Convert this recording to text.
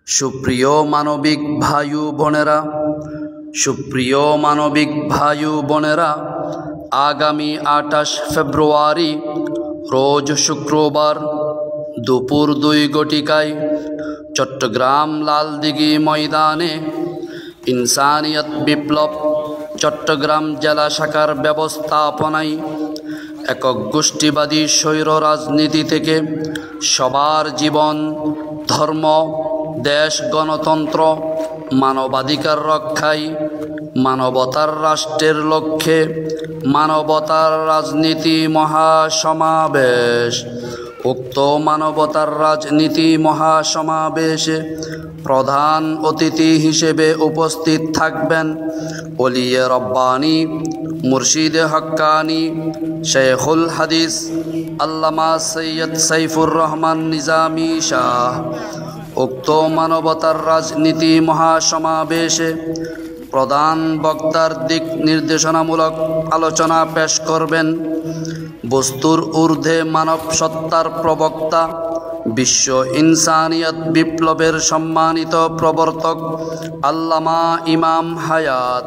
সুপ্রিয় মানবিক ভাই ও বোনেরা, সুপ্রিয় মানবিক ভাই ও বোনেরা, আগামী 28 ফেব্রুয়ারি রোজ শুক্রবার দুপুর 2 ঘটিকায় চট্টগ্রাম লালদিঘি ময়দানে ইনসানিয়ত বিপ্লব চট্টগ্রাম জেলা শাখার ব্যবস্থাপনায় একক গোষ্ঠীবাদী স্বৈর রাজনীতি থেকে সবার জীবন, ধর্ম, দেশ, গণতন্ত্র, মানবাধিকার রক্ষায় মানবতার রাষ্ট্রের লক্ষ্যে মানবতার রাজনীতি মহাসমাবেশ। উক্ত মানবতার রাজনীতি মহাসমাবেশে প্রধান অতিথি হিসেবে উপস্থিত থাকবেন ওলিয়ে রব্বানী, মুর্শিদে হক্কানি, শেখুল হাদিস আল্লামা সৈয়দ সাইফুর রহমান নিজামী শাহ। উক্ত মানবতার রাজনীতি মহাসমাবেশে প্রধান বক্তার দিক নির্দেশনামূলক আলোচনা পেশ করবেন বস্তুর ঊর্ধ্বে মানব সত্তার প্রবক্তা, বিশ্ব ইনসানিয়ত বিপ্লবের সম্মানিত প্রবর্তক আল্লামা ইমাম হায়াত।